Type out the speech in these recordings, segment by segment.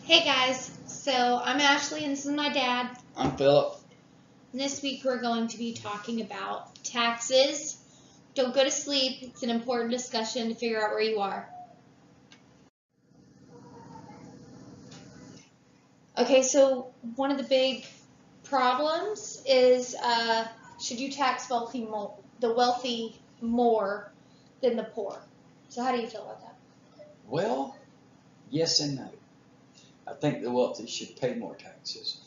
Hey guys, so I'm Ashley and this is my dad. I'm Philip. And this week we're going to be talking about taxes. Don't go to sleep, it's an important discussion to figure out where you are. Okay, so one of the big problems is should you tax the wealthy more than the poor? So how do you feel about that? Well, yes and no. I think the wealthy should pay more taxes,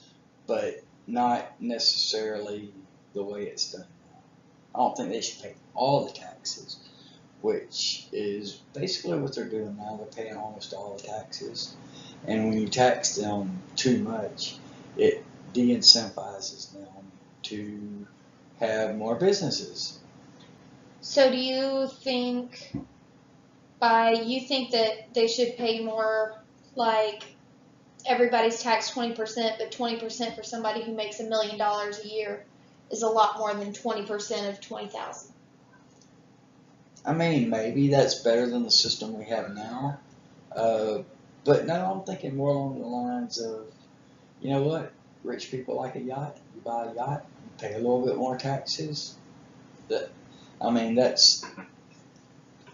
but not necessarily the way it's done now. I don't think they should pay all the taxes, which is basically what they're doing now. They're paying almost all the taxes. And when you tax them too much, it de-incentivizes them to have more businesses. So do you think that they should pay more, like everybody's taxed 20%, but 20% for somebody who makes $1 million a year is a lot more than 20% of 20,000. I mean, maybe that's better than the system we have now. But no, I'm thinking more along the lines of, you know what? Rich people like a yacht. You buy a yacht, you pay a little bit more taxes. That's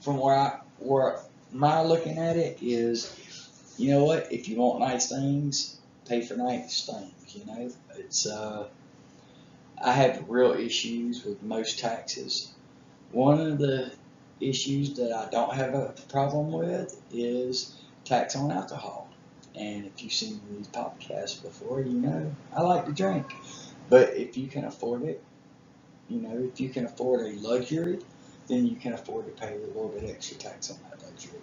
from where my looking at it is, you know what? If you want nice things, pay for nice things. You know, I have real issues with most taxes. One of the issues that I don't have a problem with is tax on alcohol. And if you've seen these podcasts before, you know I like to drink. But if you can afford it, if you can afford a luxury, then you can afford to pay a little bit extra tax on that luxury.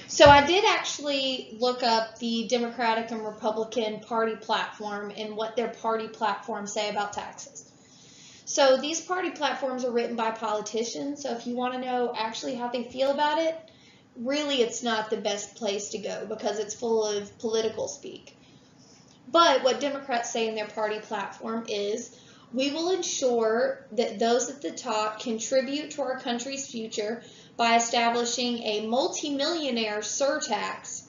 So I did actually look up the Democratic and Republican Party platform and what their party platforms say about taxes. So these party platforms are written by politicians. So if you want to know actually how they feel about it, really it's not the best place to go because it's full of political speak. But what Democrats say in their party platform is, we will ensure that those at the top contribute to our country's future by establishing a multimillionaire surtax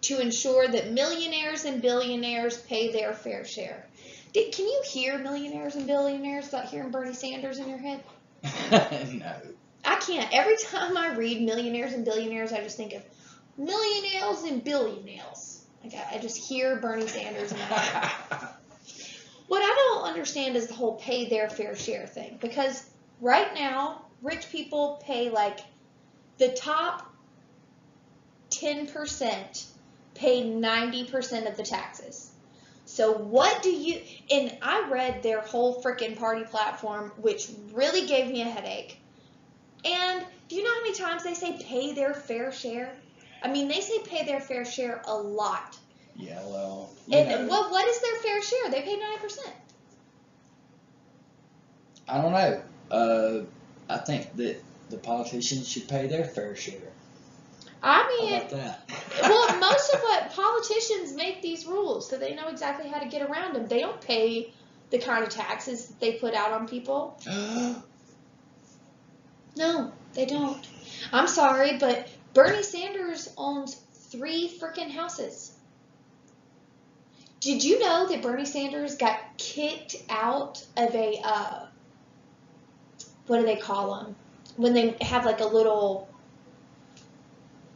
to ensure that millionaires and billionaires pay their fair share. Can you hear millionaires and billionaires without hearing Bernie Sanders in your head? No. I can't. Every time I read millionaires and billionaires, I just think of millionaires and billionaires. I just hear Bernie Sanders in my head. What I don't understand is the whole pay their fair share thing. Because right now, rich people pay like the top 10% pay 90% of the taxes. So what do you, and I read their whole freaking party platform, which really gave me a headache. And do you know how many times they say pay their fair share? I mean, they say pay their fair share a lot. Yeah, well. And what is their fair share? They pay 90%. I don't know. I think that the politicians should pay their fair share. I mean, how about that? Well, most of what politicians make these rules, so they know exactly how to get around them. They don't pay the kind of taxes that they put out on people. No, they don't. I'm sorry, but Bernie Sanders owns 3 freaking houses. Did you know that Bernie Sanders got kicked out of a, what do they call them? When they have like a little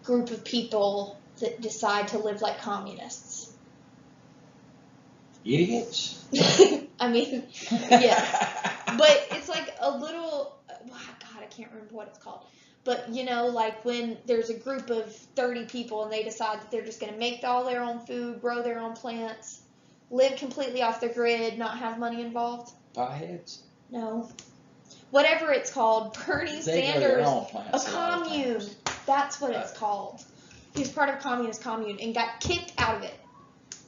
group of people that decide to live like communists. Idiots? I mean, yes. But it's like a little, God, I can't remember what it's called. But, you know, like when there's a group of 30 people and they decide that they're just going to make all their own food, grow their own plants, live completely off the grid, not have money involved. Potheads? No. Whatever it's called, Bernie Sanders, a commune. That's what it's called. He's part of a communist commune and got kicked out of it.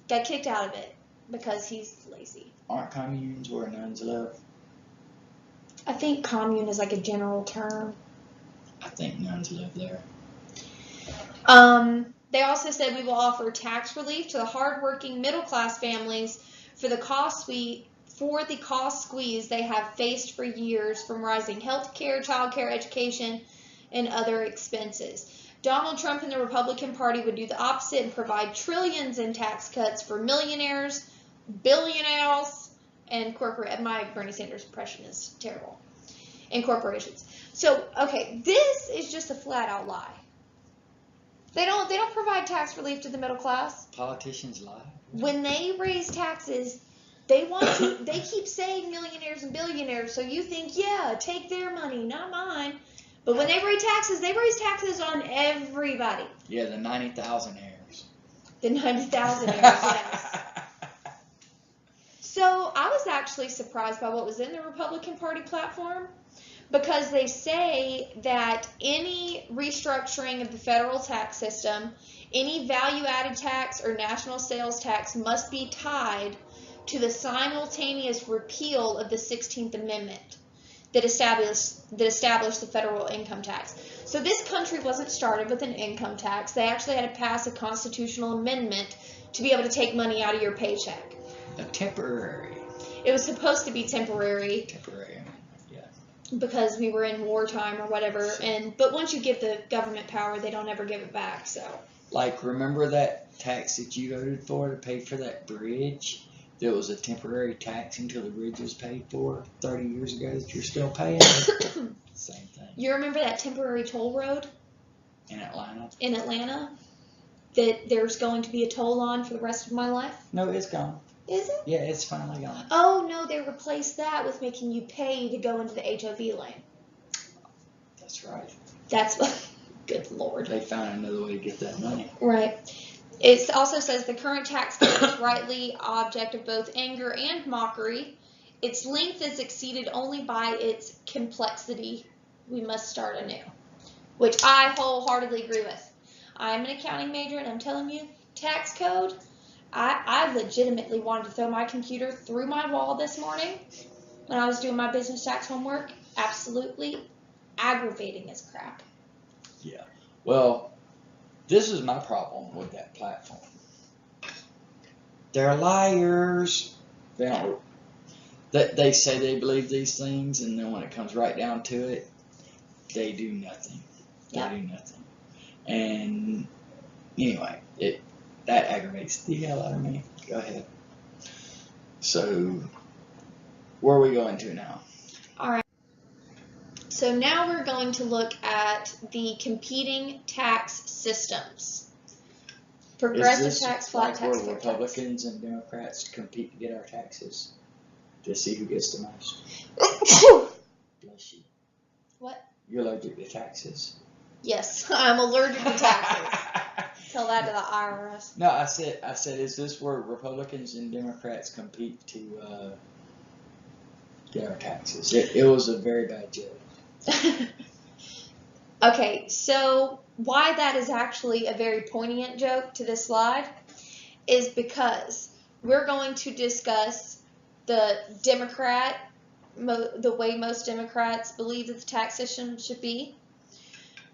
Got kicked out of it because he's lazy. Aren't communes where nuns live? I think commune is like a general term. I think nuns live there. They also said we will offer tax relief to the hardworking middle-class families for the cost squeeze they have faced for years from rising health care, child care, education, and other expenses. Donald Trump and the Republican Party would do the opposite and provide trillions in tax cuts for millionaires, billionaires, and corporate. My Bernie Sanders impression is terrible. And corporations. So, okay, this is just a flat out lie. They don't provide tax relief to the middle class. Politicians lie. When they raise taxes, they keep saying millionaires and billionaires, so you think, yeah, take their money, not mine. But when they raise taxes on everybody. Yeah, the 90,000-aires. The 90,000 heirs, yes. So I was actually surprised by what was in the Republican Party platform, because they say that any restructuring of the federal tax system, any value-added tax or national sales tax must be tied to the simultaneous repeal of the 16th Amendment that established the federal income tax. So this country wasn't started with an income tax. They actually had to pass a constitutional amendment to be able to take money out of your paycheck. A temporary. It was supposed to be temporary. Temporary, yeah. Because we were in wartime or whatever, but once you give the government power, they don't ever give it back. So. Like, remember that tax that you voted for to pay for that bridge? There was a temporary tax until the bridge was paid for 30 years ago that you're still paying. Same thing. You remember that temporary toll road? In Atlanta? In Atlanta? That there's going to be a toll on for the rest of my life? No, it's gone. Is it? Yeah, it's finally gone. Oh, no, they replaced that with making you pay to go into the HOV lane. That's right. That's what, good Lord. They found another way to get that money. Right. It also says the current tax code is rightly object of both anger and mockery. Its length is exceeded only by its complexity. We must start anew. Which I wholeheartedly agree with. I'm an accounting major, and I'm telling you, tax code, I legitimately wanted to throw my computer through my wall this morning when I was doing my business tax homework. Absolutely aggravating as crap. Yeah. Well, this is my problem with that platform. They're liars. They say they believe these things, and then when it comes right down to it, they do nothing. They do nothing. And anyway, that aggravates the hell out of me. Go ahead. So, where are we going to now? All right. So now we're going to look at the competing tax systems. Progressive tax, flat tax, where Republicans and Democrats compete to get our taxes to see who gets the most? Bless you. What? You're allergic to taxes. Yes, I'm allergic to taxes. Tell that to the IRS. No, I said, is this where Republicans and Democrats compete to get our taxes? It was a very bad joke. Okay, so why that is actually a very poignant joke to this slide is because we're going to discuss the way most Democrats believe that the tax system should be,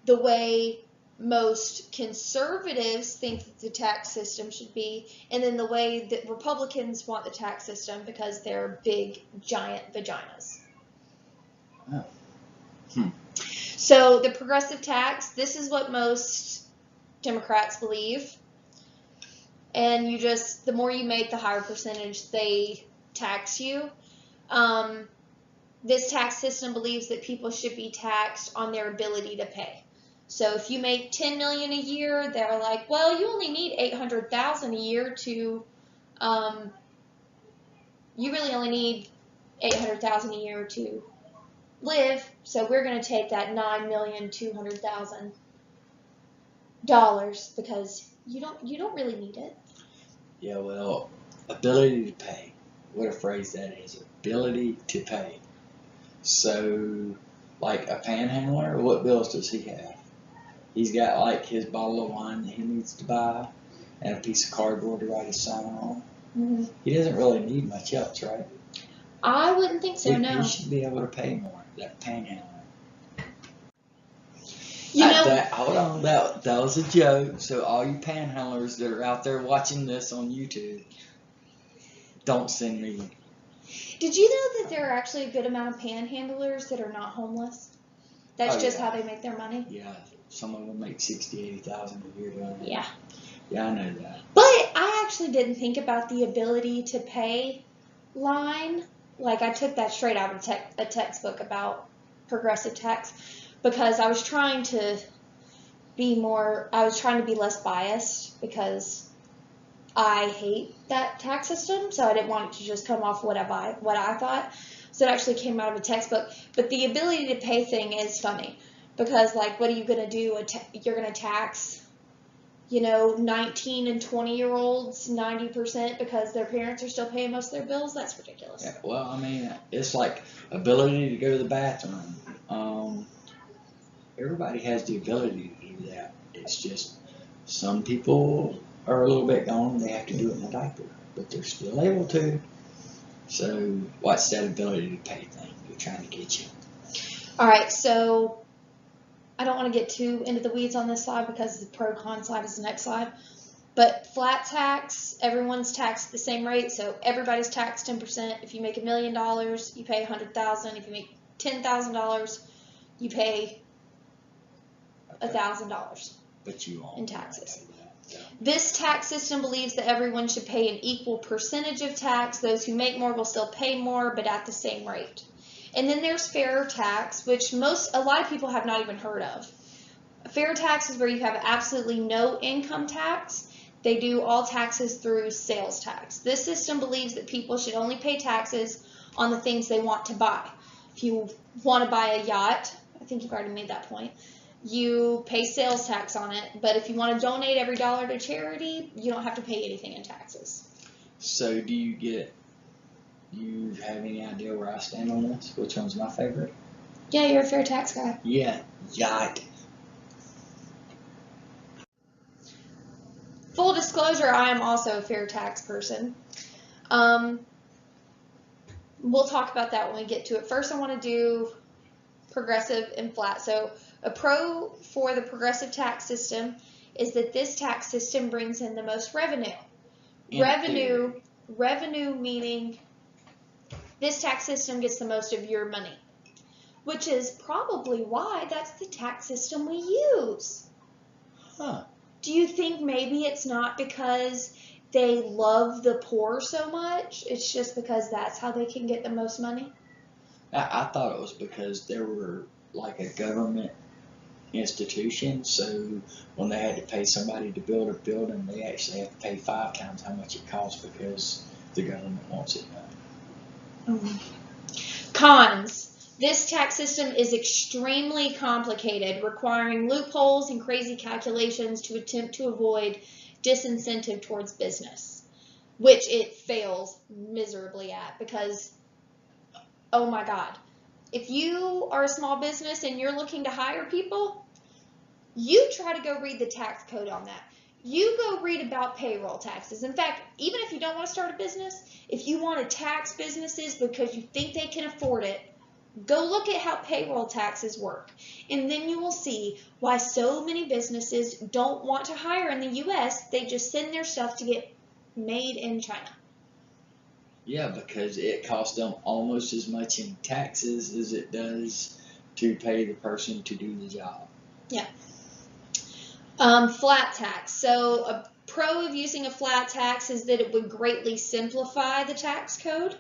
the way most conservatives think that the tax system should be, and then the way that Republicans want the tax system because they're big, giant vaginas. Oh. So the progressive tax, this is what most Democrats believe. And the more you make, the higher percentage they tax you. This tax system believes that people should be taxed on their ability to pay. So if you make $10 million a year, they're like, well, you only need $800,000 a year to, you really only need $800,000 a year to live. So we're going to take that $9,200,000 because you don't really need it. Yeah, well, ability to pay. What a phrase that is. Ability to pay. So, like a panhandler, what bills does he have? He's got like his bottle of wine that he needs to buy and a piece of cardboard to write his sign on. Mm-hmm. He doesn't really need much else, right? I wouldn't think so, no. He should be able to pay more, that panhandler. Hold on, that was a joke. So all you panhandlers that are out there watching this on YouTube, don't send me. Did you know that there are actually a good amount of panhandlers that are not homeless? That's just how they make their money? Yeah, some of them make $60,000-$80,000 a year doing that. Yeah. Yeah, I know that. But I actually didn't think about the ability to pay line. Like, I took that straight out of a textbook about progressive tax because I was trying to be less biased because I hate that tax system, so I didn't want it to just come off what I thought. So it actually came out of a textbook. But the ability to pay thing is funny because, like, what are you going to do? You're going to tax, 19 and 20-year-olds 90% because their parents are still paying most of their bills? That's ridiculous. Yeah, well, I mean, it's like ability to go to the bathroom. Everybody has the ability to do that. It's just some people are a little bit gone, they have to do it in a diaper, but they're still able to. So what's that ability to pay thing they're trying to get you? All right, so I don't want to get too into the weeds on this slide because the pro-con slide is the next slide. But flat tax, everyone's taxed at the same rate, so everybody's taxed 10%. If you make $1 million, you pay $100,000. If you make $10,000, you pay $1,000 But you won't in taxes. Yeah. This tax system believes that everyone should pay an equal percentage of tax. Those who make more will still pay more, but at the same rate. And then there's fair tax, which a lot of people have not even heard of. Fair tax is where you have absolutely no income tax. They do all taxes through sales tax. This system believes that people should only pay taxes on the things they want to buy. If you want to buy a yacht, I think you've already made that point, you pay sales tax on it. But if you want to donate every dollar to charity, you don't have to pay anything in taxes. So do you have any idea where I stand on this? Which one's my favorite? Yeah, you're a fair tax guy. Yeah, yacht. Full disclosure, I am also a fair tax person. We'll talk about that when we get to it. First, I want to do progressive and flat. So a pro for the progressive tax system is that this tax system brings in the most revenue. Revenue meaning this tax system gets the most of your money, which is probably why that's the tax system we use. Huh. Do you think maybe it's not because they love the poor so much? It's just because that's how they can get the most money? I thought it was because they were like a government institution, so when they had to pay somebody to build a building, they actually have to pay 5 times how much it costs because the government wants it done. Cons. This tax system is extremely complicated, requiring loopholes and crazy calculations to attempt to avoid disincentive towards business, which it fails miserably at because, oh my God, if you are a small business and you're looking to hire people, you try to go read the tax code on that. You go read about payroll taxes. In fact, even if you don't want to start a business, if you want to tax businesses because you think they can afford it, go look at how payroll taxes work. And then you will see why so many businesses don't want to hire in the U.S. They just send their stuff to get made in China. Yeah, because it costs them almost as much in taxes as it does to pay the person to do the job. Yeah. Flat tax. So a pro of using a flat tax is that it would greatly simplify the tax code.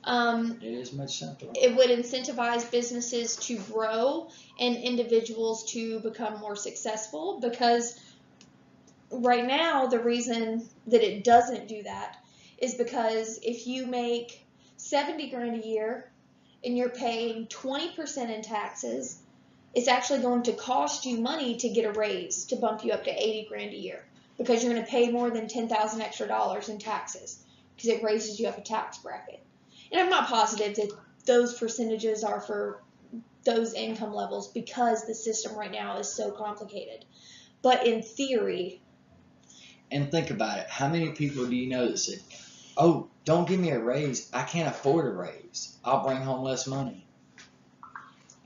It is much simpler. It would incentivize businesses to grow and individuals to become more successful because right now the reason that it doesn't do that is because if you make $70,000 a year and you're paying 20% in taxes, it's actually going to cost you money to get a raise to bump you up to $80,000 a year because you're going to pay more than $10,000 extra in taxes because it raises you up a tax bracket. And I'm not positive that those percentages are for those income levels because the system right now is so complicated. But in theory. And think about it. How many people do you know that said, oh, don't give me a raise. I can't afford a raise. I'll bring home less money.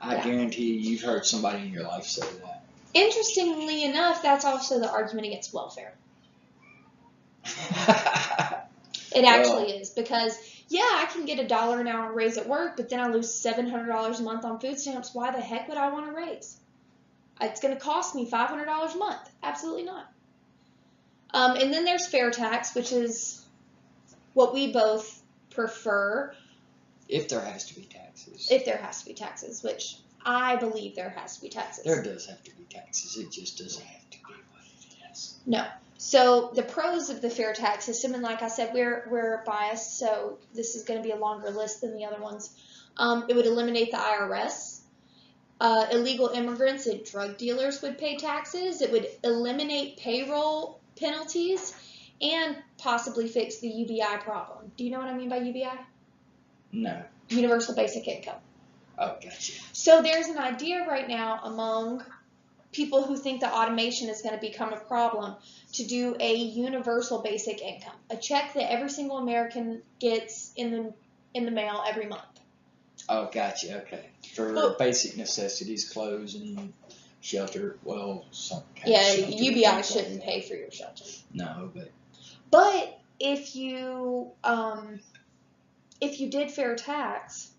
I guarantee you've heard somebody in your life say that. Interestingly enough, that's also the argument against welfare. It actually is because, yeah, I can get $1 an hour raise at work, but then I lose $700 a month on food stamps. Why the heck would I want a raise? It's going to cost me $500 a month. Absolutely not. And then there's fair tax, which is what we both prefer. If there has to be taxes. If there has to be taxes, which I believe there has to be taxes. There does have to be taxes. It just doesn't have to be what it is. No. So the pros of the fair tax system, and like I said, we're biased, so this is going to be a longer list than the other ones. It would eliminate the IRS. Illegal immigrants and drug dealers would pay taxes. It would eliminate payroll penalties and possibly fix the UBI problem. Do you know what I mean by UBI? No. Universal Basic Income. Oh, gotcha. So there's an idea right now among people who think that automation is going to become a problem to do a universal basic income, a check that every single American gets in the mail every month. Oh, gotcha. Okay. For basic necessities, clothes and shelter. Well, some kind of shelter. UBI shouldn't pay for your shelter. No, but if you did fair tax,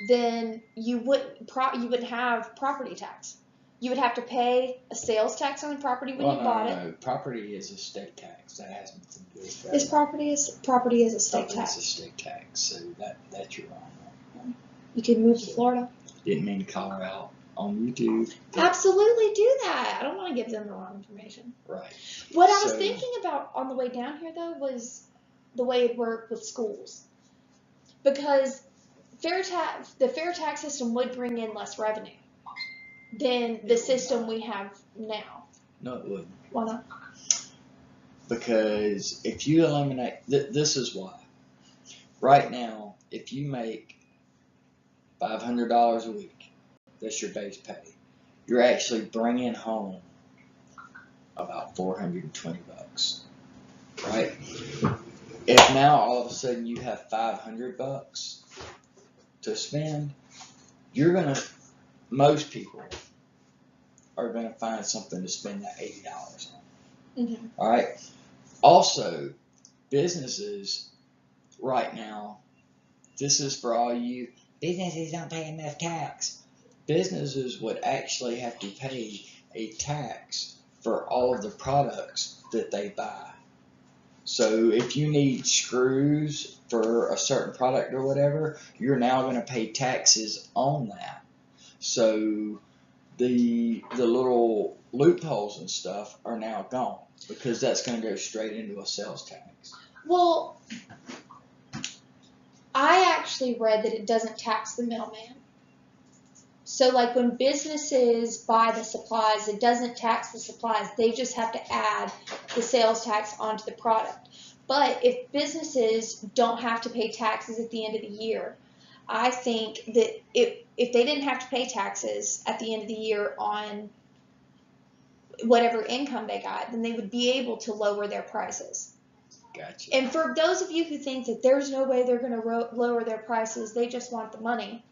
then you wouldn't have property tax. You would have to pay a sales tax on the property when you bought it. No, property is a state tax. That has nothing to do with that. This property is a state tax. Property is a state tax, so that's your wrong. You could move to Florida. Didn't mean to call her out on YouTube. Absolutely do that. I don't want to give them the wrong information. Right. What I was thinking about on the way down here, though, was the way it worked with schools. Because the fair tax system would bring in less revenue than the system we have now. No, it wouldn't. Why not? Because if you eliminate, this is why. Right now, if you make $500 a week, that's your base pay, you're actually bringing home about $420, right? If now all of a sudden you have $500 to spend, most people are gonna find something to spend that $80 on. Mm-hmm. All right. Also, businesses right now, this is for all you businesses don't pay enough tax. Businesses would actually have to pay a tax for all of the products that they buy. So if you need screws for a certain product or whatever, you're now going to pay taxes on that. So the little loopholes and stuff are now gone because that's going to go straight into a sales tax. Well, I actually read that it doesn't tax the middleman. So like when businesses buy the supplies, it doesn't tax the supplies. They just have to add the sales tax onto the product. But if businesses don't have to pay taxes at the end of the year, I think that if they didn't have to pay taxes at the end of the year on whatever income they got, then they would be able to lower their prices. Gotcha. And for those of you who think that there's no way they're going to lower their prices, they just want the money,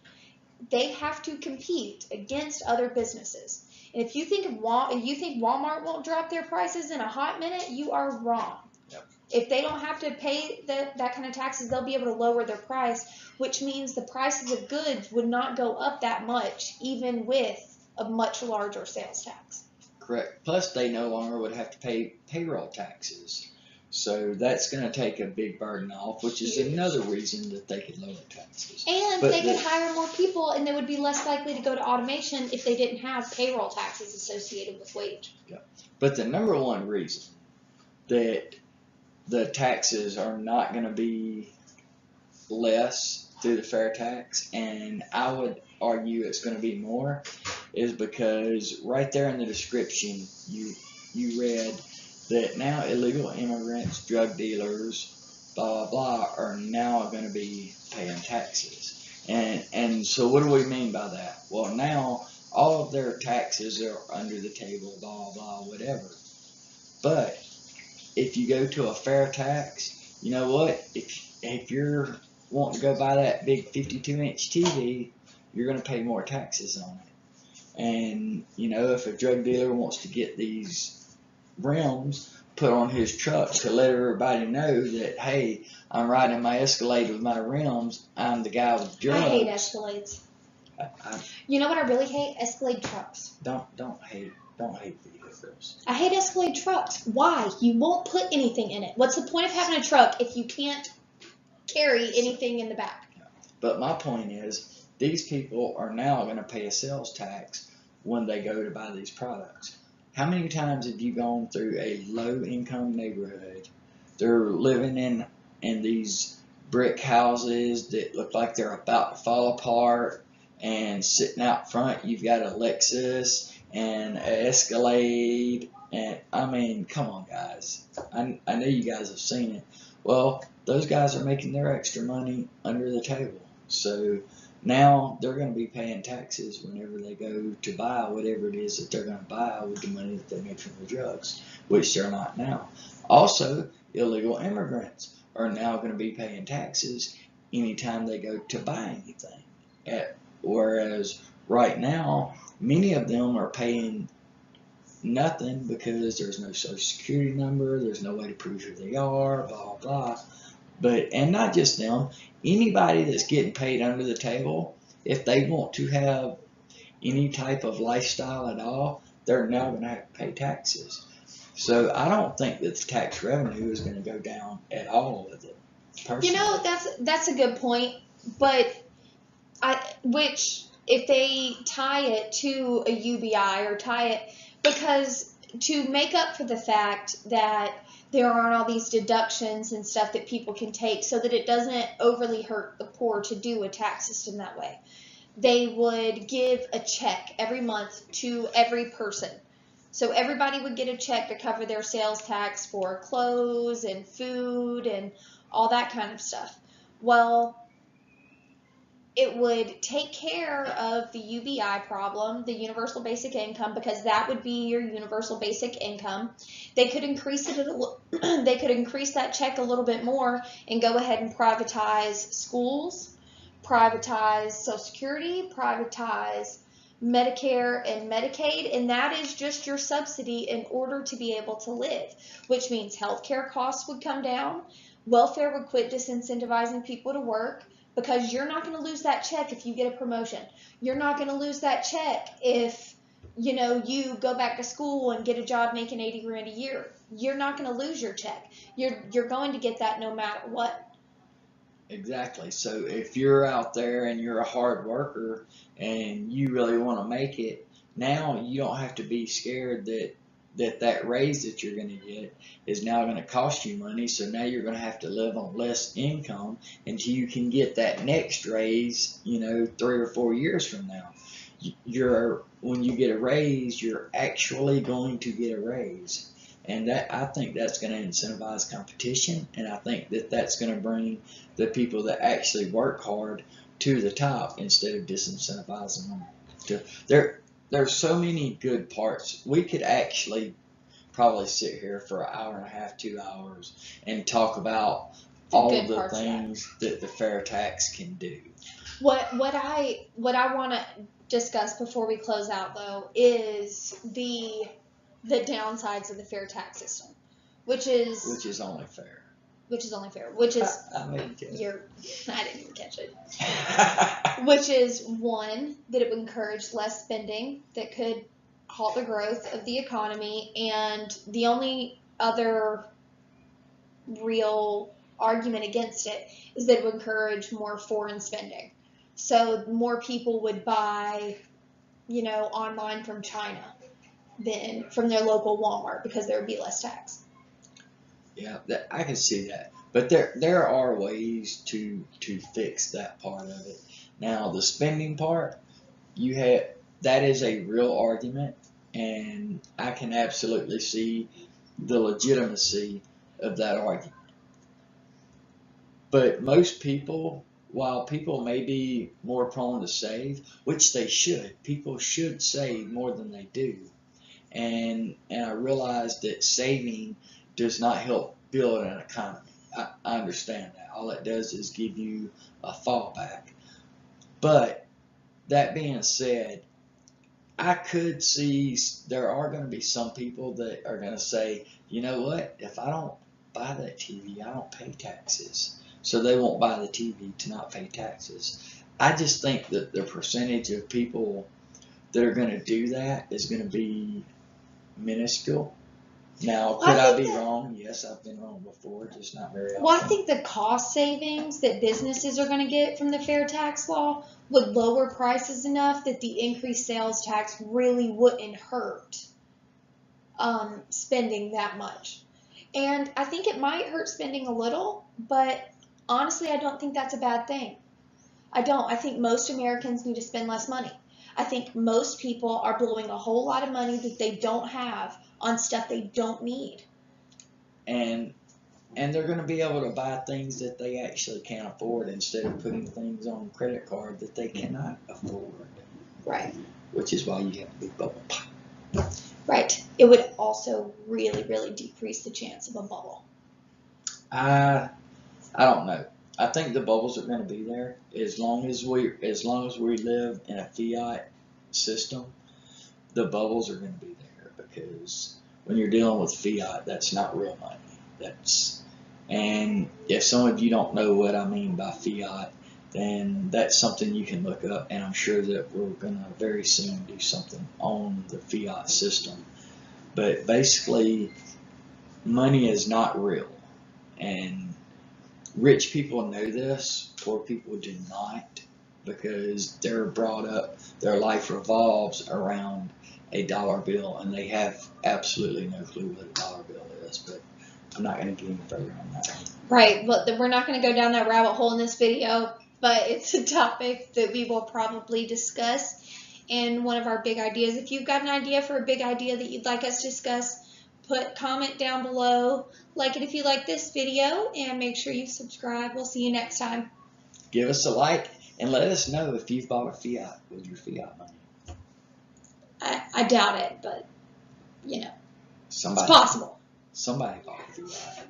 they have to compete against other businesses. And if you think Walmart won't drop their prices in a hot minute, you are wrong. Yep. If they don't have to pay that kind of taxes, they'll be able to lower their price, which means the prices of goods would not go up that much, even with a much larger sales tax. Correct. Plus, they no longer would have to pay payroll taxes. So that's going to take a big burden off, which is another reason that they could lower taxes. And they could hire more people, and they would be less likely to go to automation if they didn't have payroll taxes associated with wage. Yeah. But the number one reason that the taxes are not going to be less through the fair tax, and I would argue it's going to be more, is because right there in the description you read that now illegal immigrants, drug dealers, blah, blah, blah, are now going to be paying taxes. And so what do we mean by that? Well, now all of their taxes are under the table, blah, blah, whatever. But if you go to a fair tax, you know what? If you're wanting to go buy that big 52-inch TV, you're going to pay more taxes on it. And, you know, if a drug dealer wants to get these rims put on his truck to let everybody know that, hey, I'm riding my Escalade with my rims, I'm the guy with drugs. I hate Escalades. You know what I really hate? Escalade trucks. Don't hate vehicles. I hate Escalade trucks. Why? You won't put anything in it. What's the point of having a truck if you can't carry anything in the back? But my point is, these people are now going to pay a sales tax when they go to buy these products. How many times have you gone through a low-income neighborhood? They're living in these brick houses that look like they're about to fall apart, and sitting out front, you've got a Lexus and an Escalade, and I mean, come on, guys. I know you guys have seen it. Well, those guys are making their extra money under the table. So now they're going to be paying taxes whenever they go to buy whatever it is that they're going to buy with the money that they make from the drugs, which they're not now. Also, illegal immigrants are now going to be paying taxes anytime they go to buy anything. Whereas right now, many of them are paying nothing because there's no social security number, there's no way to prove who they are, blah, blah. But, and not just them, anybody that's getting paid under the table, if they want to have any type of lifestyle at all, they're now going to have to pay taxes. So I don't think that the tax revenue is going to go down at all with it. Personally. You know, that's a good point, but which if they tie it to a UBI or tie it, because to make up for the fact that there aren't all these deductions and stuff that people can take so that it doesn't overly hurt the poor to do a tax system that way, they would give a check every month to every person. So everybody would get a check to cover their sales tax for clothes and food and all that kind of stuff. Well, it would take care of the UBI problem, the universal basic income, because that would be your universal basic income. They could increase it they could increase that check a little bit more and go ahead and privatize schools, privatize Social Security, privatize Medicare and Medicaid, and that is just your subsidy in order to be able to live, which means healthcare costs would come down, welfare would quit disincentivizing people to work, because you're not going to lose that check if you get a promotion. You're not going to lose that check if, you know, you go back to school and get a job making $80 grand a year. You're not going to lose your check. You're going to get that no matter what. Exactly. So if you're out there and you're a hard worker and you really want to make it, now you don't have to be scared that raise that you're going to get is now going to cost you money. So now you're going to have to live on less income until you can get that next raise, 3 or 4 years from now. When you get a raise, you're actually going to get a raise. And I think that's going to incentivize competition, and I think that that's going to bring the people that actually work hard to the top instead of disincentivizing them. There's so many good parts. We could actually probably sit here for an hour and a half, 2 hours, and talk about all of the things that the fair tax can do. What I want to discuss before we close out, though, is the downsides of the fair tax system, which is only fair. Which is only fair. Which is I didn't even catch it. Which is one, that it would encourage less spending, that could halt the growth of the economy, and the only other real argument against it is that it would encourage more foreign spending. So more people would buy, online from China than from their local Walmart because there would be less tax. Yeah, I can see that. But there are ways to fix that part of it. Now, the spending part, that is a real argument, and I can absolutely see the legitimacy of that argument. But most people, while people may be more prone to save, which they should, people should save more than they do. And I realize that saving does not help build an economy. I understand that. All it does is give you a fallback. But that being said, I could see there are going to be some people that are going to say, you know what, if I don't buy that TV, I don't pay taxes. So they won't buy the TV to not pay taxes. I just think that the percentage of people that are going to do that is going to be minuscule. Now, could I be wrong? Yes, I've been wrong before, just not very often. Well, I think the cost savings that businesses are going to get from the fair tax law would lower prices enough that the increased sales tax really wouldn't hurt spending that much. And I think it might hurt spending a little, but honestly, I don't think that's a bad thing. I don't. I think most Americans need to spend less money. I think most people are blowing a whole lot of money that they don't have on stuff they don't need. And they're going to be able to buy things that they actually can't afford instead of putting things on credit card that they cannot afford. Right. Which is why you have a big bubble pop. Right. It would also really, really decrease the chance of a bubble. I don't know. I think the bubbles are going to be there as long as we live in a fiat system. The bubbles are going to be there because when you're dealing with fiat, that's not real money. And if some of you don't know what I mean by fiat, then that's something you can look up. And I'm sure that we're going to very soon do something on the fiat system. But basically, money is not real, and rich people know this, poor people do not, because they're brought up, their life revolves around a dollar bill, and they have absolutely no clue what a dollar bill is, but I'm not going to get any further on that. Right, but we're not going to go down that rabbit hole in this video, but it's a topic that we will probably discuss in one of our big ideas. If you've got an idea for a big idea that you'd like us to discuss, comment down below, like it if you like this video, and make sure you subscribe. We'll see you next time. Give us a like and let us know if you've bought a fiat with your fiat money. I doubt it, but you know, it's possible. Somebody bought a fiat.